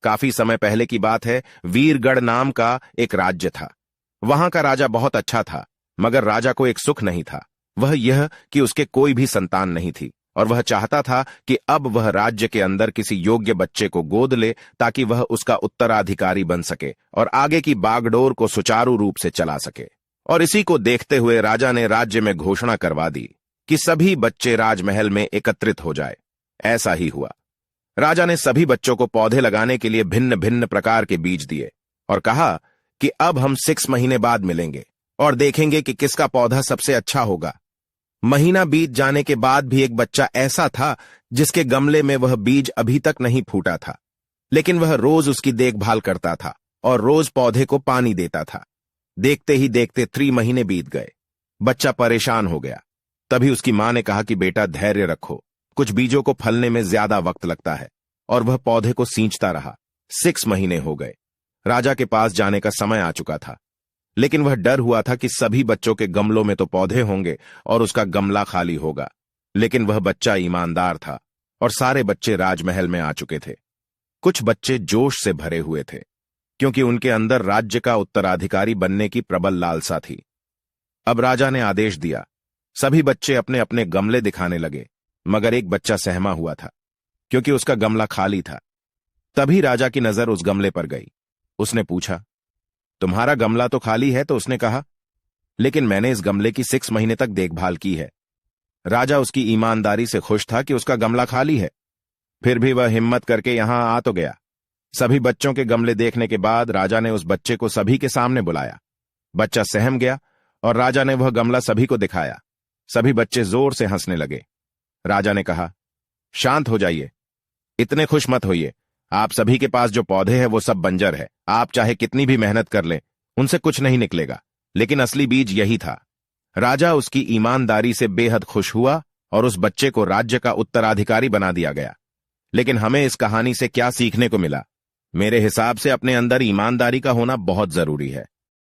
काफी समय पहले की बात है। वीरगढ़ नाम का एक राज्य था। वहां का राजा बहुत अच्छा था, मगर राजा को एक सुख नहीं था। वह यह कि उसके कोई भी संतान नहीं थी, और वह चाहता था कि अब वह राज्य के अंदर किसी योग्य बच्चे को गोद ले, ताकि वह उसका उत्तराधिकारी बन सके और आगे की बागडोर को सुचारू रूप से चला सके। और इसी को देखते हुए राजा ने राज्य में घोषणा करवा दी कि सभी बच्चे राजमहल में एकत्रित हो जाए। ऐसा ही हुआ। राजा ने सभी बच्चों को पौधे लगाने के लिए भिन्न भिन्न प्रकार के बीज दिए और कहा कि अब हम 6 महीने बाद मिलेंगे और देखेंगे कि किसका पौधा सबसे अच्छा होगा। महीना बीत जाने के बाद भी एक बच्चा ऐसा था जिसके गमले में वह बीज अभी तक नहीं फूटा था, लेकिन वह रोज उसकी देखभाल करता था और रोज पौधे को पानी देता था। देखते ही देखते 3 महीने बीत गए। बच्चा परेशान हो गया। तभी उसकी मां ने कहा कि बेटा धैर्य रखो, कुछ बीजों को फलने में ज्यादा वक्त लगता है। और वह पौधे को सींचता रहा। 6 महीने हो गए। राजा के पास जाने का समय आ चुका था, लेकिन वह डर हुआ था कि सभी बच्चों के गमलों में तो पौधे होंगे और उसका गमला खाली होगा। लेकिन वह बच्चा ईमानदार था और सारे बच्चे राजमहल में आ चुके थे। कुछ बच्चे जोश से भरे हुए थे, क्योंकि उनके अंदर राज्य का उत्तराधिकारी बनने की प्रबल लालसा थी। अब राजा ने आदेश दिया। सभी बच्चे अपने अपने गमले दिखाने लगे, मगर एक बच्चा सहमा हुआ था, क्योंकि उसका गमला खाली था। तभी राजा की नजर उस गमले पर गई। उसने पूछा, तुम्हारा गमला तो खाली है? तो उसने कहा, लेकिन मैंने इस गमले की 6 महीने तक देखभाल की है। राजा उसकी ईमानदारी से खुश था कि उसका गमला खाली है। फिर भी वह हिम्मत करके यहां आ तो गया। सभी बच्चों के गमले देखने के बाद राजा ने उस बच्चे को सभी के सामने बुलाया। बच्चा सहम गया और राजा ने वह गमला सभी को दिखाया। सभी बच्चे जोर से हंसने लगे। राजा ने कहा, शांत हो जाइए, इतने खुश मत होइए। आप सभी के पास जो पौधे हैं वो सब बंजर है। आप चाहे कितनी भी मेहनत कर लें, उनसे कुछ नहीं निकलेगा। लेकिन असली बीज यही था। राजा उसकी ईमानदारी से बेहद खुश हुआ और उस बच्चे को राज्य का उत्तराधिकारी बना दिया गया। लेकिन हमें इस कहानी से क्या सीखने को मिला? मेरे हिसाब से अपने अंदर ईमानदारी का होना बहुत जरूरी है।